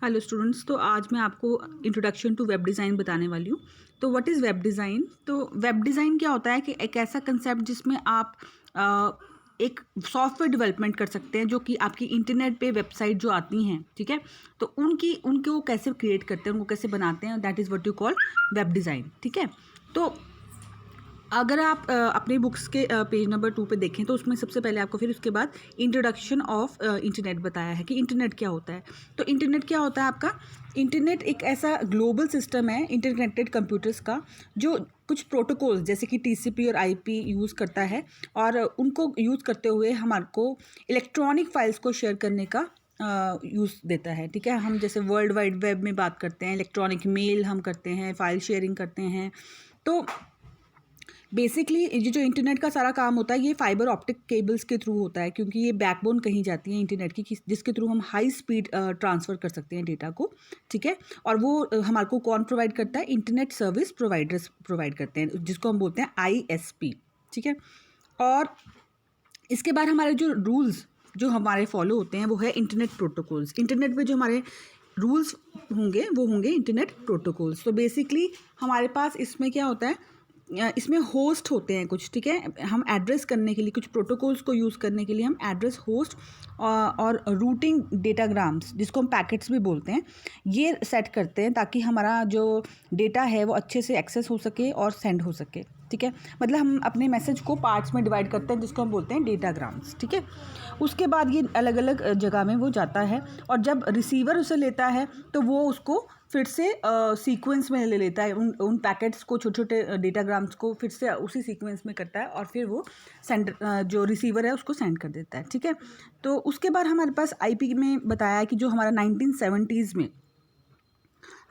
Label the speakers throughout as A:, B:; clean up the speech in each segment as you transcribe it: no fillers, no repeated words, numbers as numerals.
A: Hello students, तो आज मैं आपको इंट्रोडक्शन टू वेब डिज़ाइन बताने वाली हूँ। तो व्हाट इज़ वेब डिज़ाइन? तो वेब डिज़ाइन क्या होता है कि एक ऐसा कंसेप्ट जिसमें आप एक सॉफ्टवेयर डेवलपमेंट कर सकते हैं जो कि आपकी इंटरनेट पे वेबसाइट जो आती हैं, ठीक है। तो उनको कैसे क्रिएट करते हैं, उनको कैसे बनाते हैं, that is what you call web design, ठीक है। तो अगर आप अपने बुक्स के पेज नंबर 2 पे देखें तो उसमें सबसे पहले आपको फिर उसके बाद इंट्रोडक्शन ऑफ इंटरनेट बताया है कि इंटरनेट क्या होता है। तो इंटरनेट क्या होता है आपका? इंटरनेट एक ऐसा ग्लोबल सिस्टम है इंटरकनेक्टेड कंप्यूटर्स का, जो कुछ प्रोटोकॉल्स जैसे कि टीसीपी और आईपी यूज़ करता है, और उनको यूज़ करते हुए हमारे को इलेक्ट्रॉनिक फाइल्स को शेयर करने का यूज़ देता है, ठीक है। हम जैसे वर्ल्ड वाइड वेब में बात करते हैं, इलेक्ट्रॉनिक मेल हम करते हैं, फाइल शेयरिंग करते हैं। तो बेसिकली ये जो इंटरनेट का सारा काम होता है ये फाइबर ऑप्टिक केबल्स के थ्रू होता है, क्योंकि ये बैकबोन कहीं जाती है इंटरनेट की, जिसके थ्रू हम हाई स्पीड ट्रांसफ़र कर सकते हैं डेटा को, ठीक है। और वो हमारे को कौन प्रोवाइड करता है? इंटरनेट सर्विस प्रोवाइडर्स प्रोवाइड करते हैं, जिसको हम बोलते हैं आईएसपी, ठीक है। और इसके बाद हमारे जो रूल्स जो हमारे फॉलो होते हैं वो है इंटरनेट प्रोटोकॉल्स। इंटरनेट पे जो हमारे रूल्स होंगे वो होंगे इंटरनेट प्रोटोकॉल्स। तो बेसिकली हमारे पास इसमें क्या होता है, इसमें होस्ट होते हैं कुछ, ठीक है। हम एड्रेस करने के लिए कुछ प्रोटोकॉल्स को यूज़ करने के लिए हम एड्रेस होस्ट और रूटिंग डेटाग्राम्स, जिसको हम पैकेट्स भी बोलते हैं, ये सेट करते हैं ताकि हमारा जो डेटा है वो अच्छे से एक्सेस हो सके और सेंड हो सके, ठीक है। मतलब हम अपने मैसेज को पार्ट्स में डिवाइड करते हैं, जिसको हम बोलते हैं डेटाग्राम्स, ठीक है। उसके बाद ये अलग अलग जगह में वो जाता है, और जब रिसीवर उसे लेता है तो वो उसको फिर से सीक्वेंस में ले लेता है, उन पैकेट्स को, छोटे छोटे डेटाग्राम्स को फिर से उसी सीक्वेंस में करता है, और फिर वो सेंड जो रिसीवर है उसको सेंड कर देता है, ठीक है। तो उसके बाद हमारे पास आईपी में बताया है कि जो हमारा 1970s में,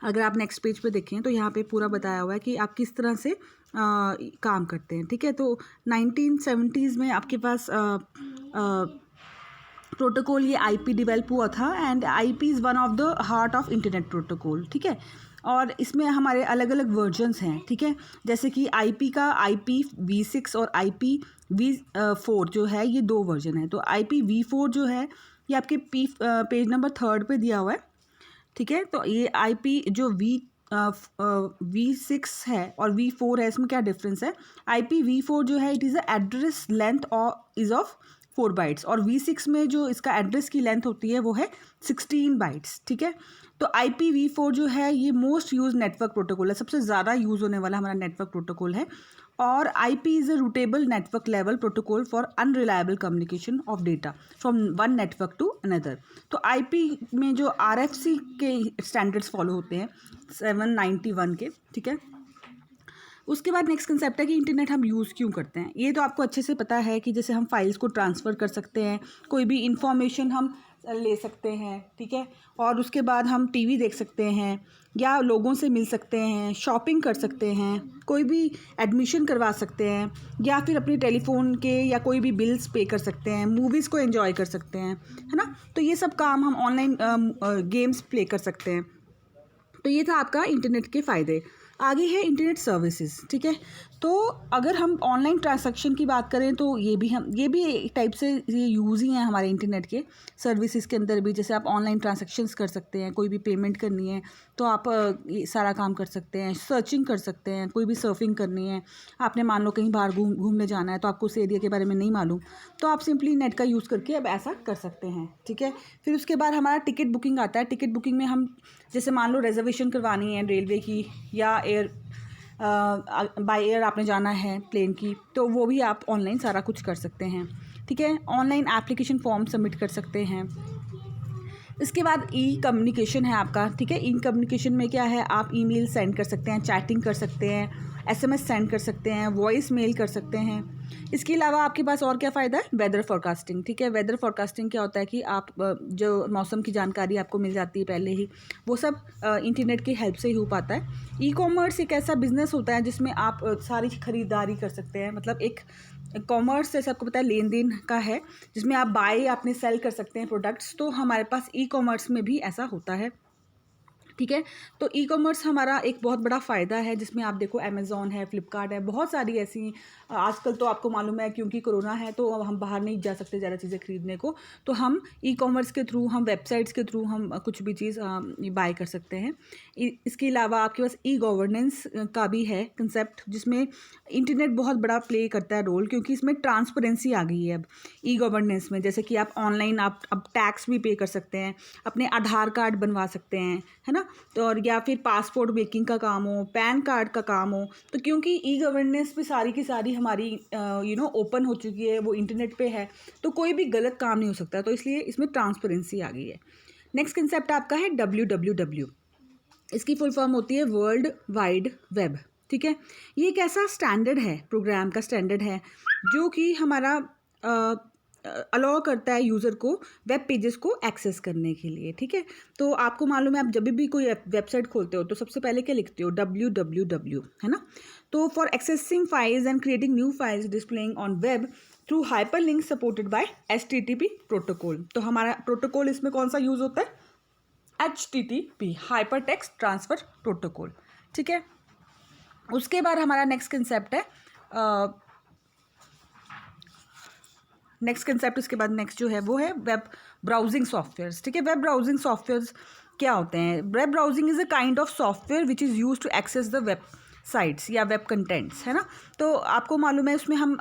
A: अगर आप नेक्स्ट पेज पे देखें तो यहाँ पे पूरा बताया हुआ है कि आप किस तरह से काम करते हैं, ठीक है। तो 1970s में आपके पास प्रोटोकॉल ये आईपी डेवलप हुआ था, and IP is one of the heart of internet protocol, ठीक है। और इसमें हमारे अलग अलग वर्जन्स हैं, ठीक है। जैसे कि आईपी का IPv6 और IPv4 जो है, ये दो वर्जन है। तो IPv4 जो है ये आपके पेज नंबर 3 पे दिया हुआ है, ठीक है। तो ये आईपी जो V6 है और V4 है, इसमें क्या डिफरेंस है? IPv4 जो है it is a address length और इज़ ऑफ 4 बाइट्स, और V6 में जो इसका एड्रेस की लेंथ होती है वो है 16 बाइट्स, ठीक है। तो IPv4 जो है ये मोस्ट यूज नेटवर्क प्रोटोकॉल है, सबसे ज़्यादा यूज़ होने वाला हमारा नेटवर्क प्रोटोकॉल है। और IP is a routable network level protocol for unreliable communication of data from one network to another. तो आईपी में जो आरएफसी के स्टैंडर्ड्स फॉलो होते हैं 791 के, ठीक है। उसके बाद नेक्स्ट कंसेप्ट है कि इंटरनेट हम यूज़ क्यों करते हैं। ये तो आपको अच्छे से पता है कि जैसे हम फाइल्स को ट्रांसफ़र कर सकते हैं, कोई भी इंफॉर्मेशन हम ले सकते हैं, ठीक है। और उसके बाद हम टीवी देख सकते हैं, या लोगों से मिल सकते हैं, शॉपिंग कर सकते हैं, कोई भी एडमिशन करवा सकते हैं, या फिर अपने टेलीफोन के या कोई भी बिल्स पे कर सकते हैं, मूवीज़ को एंजॉय कर सकते हैं, है ना। तो ये सब काम हम ऑनलाइन गेम्स प्ले कर सकते हैं। तो ये था आपका इंटरनेट के फ़ायदे। आगे है इंटरनेट सर्विसेज, ठीक है। तो अगर हम ऑनलाइन ट्रांजैक्शन की बात करें तो ये भी एक टाइप से ये यूज़ ही हैं हमारे इंटरनेट के सर्विसेज के अंदर भी। जैसे आप ऑनलाइन ट्रांजैक्शंस कर सकते हैं, कोई भी पेमेंट करनी है तो आप ये सारा काम कर सकते हैं, सर्चिंग कर सकते हैं, कोई भी सर्फिंग करनी है, आपने मान लो कहीं बाहर घूमने जाना है तो आपको उस एरिया के बारे में नहीं मालूम, तो आप सिंपली नेट का यूज़ करके अब ऐसा कर सकते हैं, ठीक है। फिर उसके बाद हमारा टिकट बुकिंग आता है। टिकट बुकिंग में हम जैसे मान लो रिजर्वेशन करवानी है रेलवे की, या एयर बाय एयर आपने जाना है प्लेन की, तो वो भी आप ऑनलाइन सारा कुछ कर सकते हैं, ठीक है। ऑनलाइन एप्लीकेशन फॉर्म सबमिट कर सकते हैं। इसके बाद ई कम्युनिकेशन है आपका, ठीक है। ई कम्युनिकेशन में क्या है, आप ईमेल सेंड कर सकते हैं, चैटिंग कर सकते हैं, एसएमएस सेंड कर सकते हैं, वॉइस मेल कर सकते हैं। इसके अलावा आपके पास और क्या फ़ायदा है? वेदर फोरकास्टिंग, ठीक है। वेदर फोरकास्टिंग क्या होता है कि आप जो मौसम की जानकारी आपको मिल जाती है पहले ही, वो सब इंटरनेट की हेल्प से ही हो पाता है। ई कॉमर्स एक ऐसा बिजनेस होता है जिसमें आप सारी खरीदारी कर सकते हैं, मतलब एक कॉमर्स जैसे आपको पता है लेन देन का है, जिसमें आप बाय अपने सेल कर सकते हैं प्रोडक्ट्स। तो हमारे पास ई कॉमर्स में भी ऐसा होता है। ठीक है। तो ई कॉमर्स हमारा एक बहुत बड़ा फ़ायदा है, जिसमें आप देखो अमेज़ॉन है, फ्लिपकार्ट है, बहुत सारी ऐसी आजकल तो आपको मालूम है क्योंकि कोरोना है तो अब हम बाहर नहीं जा सकते ज़्यादा चीज़ें खरीदने को, तो हम ई कॉमर्स के थ्रू, हम वेबसाइट्स के थ्रू हम कुछ भी चीज़ बाय कर सकते हैं। इसके अलावा आपके पास ई गवर्नेंस का भी है कंसेप्ट, जिसमें इंटरनेट बहुत बड़ा प्ले करता है रोल, क्योंकि इसमें ट्रांसपेरेंसी आ गई है अब ई गवर्नेंस में। जैसे कि आप ऑनलाइन आप अब टैक्स भी पे कर सकते हैं, अपने आधार कार्ड बनवा सकते हैं, है ना। तो और या फिर पासपोर्ट मेकिंग का काम हो, पैन कार्ड का काम हो, तो क्योंकि ई गवर्नेंस पे सारी की सारी हमारी ओपन हो चुकी है, वो इंटरनेट पे है, तो कोई भी गलत काम नहीं हो सकता, तो इसलिए इसमें ट्रांसपेरेंसी आ गई है। नेक्स्ट कंसेप्ट आपका है WWW। इसकी फुल फॉर्म होती है वर्ल्ड वाइड वेब। ठीक है, ये एक ऐसा स्टैंडर्ड है, प्रोग्राम का स्टैंडर्ड है, जो कि हमारा अलाउ करता है यूज़र को वेब पेजेस को एक्सेस करने के लिए। ठीक है, तो आपको मालूम है, आप जब भी कोई वेबसाइट खोलते हो तो सबसे पहले क्या लिखते हो, WWW, है ना। तो for accessing files and creating new files displaying on web through hyper link supported by HTTP protocol. तो हमारा प्रोटोकॉल इसमें कौन सा यूज़ होता है, HTTP, hyper text transfer protocol. ठीक है, उसके बाद हमारा नेक्स्ट कंसेप्ट है इसके बाद नेक्स्ट जो है वो है वेब ब्राउजिंग सॉफ्टवेयर्स। ठीक है, वेब ब्राउजिंग सॉफ्टवेयर्स क्या होते हैं। Web browsing is a kind of software which is use to access the web sites या वेब कंटेंट्स, है ना। तो आपको मालूम है उसमें हम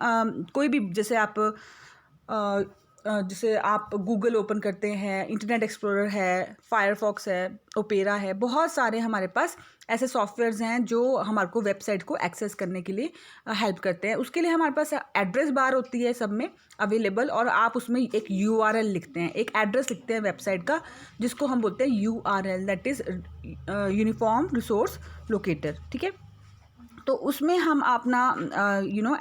A: कोई भी, जैसे आप गूगल ओपन करते हैं, इंटरनेट एक्सप्लोरर है, फायरफॉक्स है, ओपेरा है, बहुत सारे हमारे पास ऐसे सॉफ्टवेयर्स हैं जो हमारे को वेबसाइट को एक्सेस करने के लिए हेल्प करते हैं। उसके लिए हमारे पास एड्रेस बार होती है सब में अवेलेबल, और आप उसमें एक URL लिखते हैं, एक एड्रेस लिखते हैं वेबसाइट का, जिसको हम बोलते हैं URL, that is uniform resource locator. ठीक है, तो उसमें हम अपना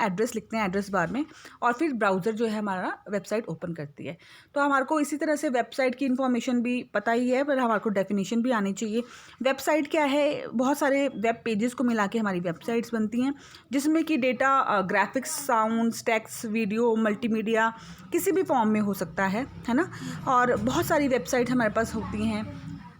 A: एड्रेस लिखते हैं एड्रेस बार में, और फिर ब्राउज़र जो है हमारा वेबसाइट ओपन करती है। तो हमारे को इसी तरह से वेबसाइट की इन्फॉर्मेशन भी पता ही है, पर हमारे को डेफिनेशन भी आनी चाहिए। वेबसाइट क्या है, बहुत सारे वेब पेजेस को मिला के हमारी वेबसाइट्स बनती हैं, जिसमें कि data graphics, sounds, text, video, multimedia किसी भी फॉर्म में हो सकता है ना। और बहुत सारी वेबसाइट हमारे पास होती हैं,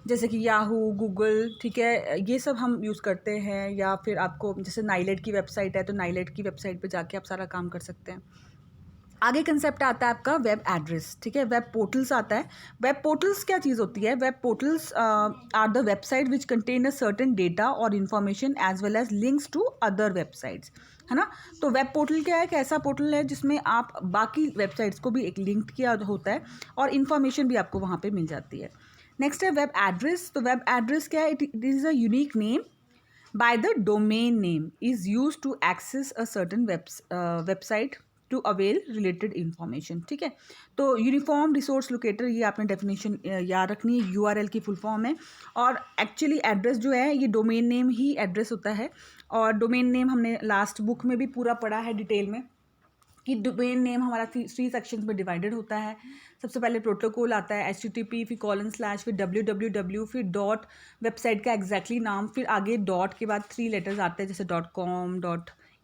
A: जैसे कि याहू, गूगल, ठीक है, ये सब हम यूज़ करते हैं। या फिर आपको जैसे नाइलेट की वेबसाइट है, तो नाइलेट की वेबसाइट पे जाके आप सारा काम कर सकते हैं। आगे कंसेप्ट आता है आपका वेब एड्रेस। ठीक है, वेब पोर्टल्स आता है। वेब पोर्टल्स क्या चीज़ होती है, web portals are the website which contain a certain data और information as well as links to other websites, है ना। तो वेब पोर्टल क्या है, एक ऐसा पोर्टल है जिसमें आप बाकी वेबसाइट्स को भी एक लिंक किया होता है, और इन्फॉर्मेशन भी आपको वहाँ पर मिल जाती है। नेक्स्ट है वेब एड्रेस। तो वेब एड्रेस क्या है, it is a unique name by the domain name is use to access a certain website to avail related information. ठीक है, तो यूनिफॉर्म रिसोर्स लोकेटर, ये आपने डेफिनेशन याद रखनी है, URL की फुल फॉर्म है। और एक्चुअली एड्रेस जो है ये डोमेन नेम ही एड्रेस होता है, और डोमेन नेम हमने लास्ट बुक में भी पूरा पढ़ा है डिटेल में, कि डोमेन नेम हमारा 3 सेक्शंस में डिवाइडेड होता है। सबसे पहले प्रोटोकॉल आता है HTTP, फिर :/, फिर WWW, फिर डॉट वेबसाइट का एग्जैक्टली नाम, फिर आगे डॉट के बाद 3 लेटर्स आते हैं, जैसे .com,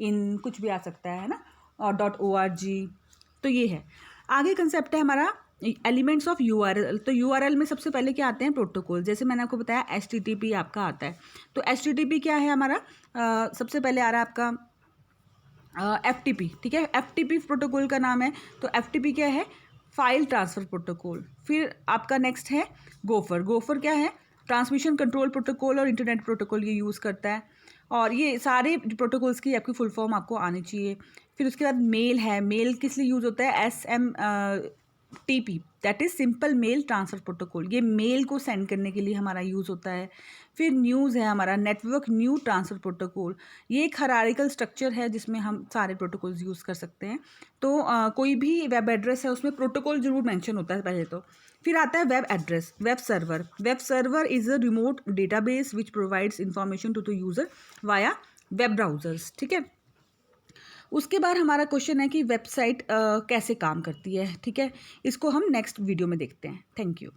A: .in, कुछ भी आ सकता है ना, और .org। तो ये है। आगे कंसेप्ट है हमारा एलिमेंट्स ऑफ URL। तो URL में सबसे पहले क्या आते हैं, प्रोटोकॉल। जैसे मैंने आपको बताया HTTP आपका आता है। तो HTTP क्या है हमारा, सबसे पहले आ रहा है आपका FTP। ठीक है, FTP प्रोटोकॉल का नाम है। तो FTP क्या है, फाइल ट्रांसफ़र प्रोटोकॉल। फिर आपका नेक्स्ट है गोफर। गोफर क्या है, ट्रांसमिशन कंट्रोल प्रोटोकॉल और इंटरनेट प्रोटोकॉल ये यूज़ करता है, और ये सारे प्रोटोकॉल्स की आपकी फुल फॉर्म आपको आनी चाहिए। फिर उसके बाद मेल है। मेल किस लिए यूज़ होता है, SMTP, that is simple mail transfer protocol, ये मेल को सेंड करने के लिए हमारा यूज़ होता है। फिर न्यूज़ है हमारा, नेटवर्क न्यू ट्रांसफ़र प्रोटोकॉल, ये एक हायरार्किकल स्ट्रक्चर है जिसमें हम सारे प्रोटोकॉल्स यूज़ कर सकते हैं। तो कोई भी वेब एड्रेस है उसमें प्रोटोकॉल जरूर मेंशन होता है पहले तो। फिर आता है web address. Web server. Web server is a remote database which provides information to the user via web browsers. ठीक है, उसके बाद हमारा क्वेश्चन है कि वेबसाइट कैसे काम करती है। ठीक है, इसको हम नेक्स्ट वीडियो में देखते हैं। Thank you.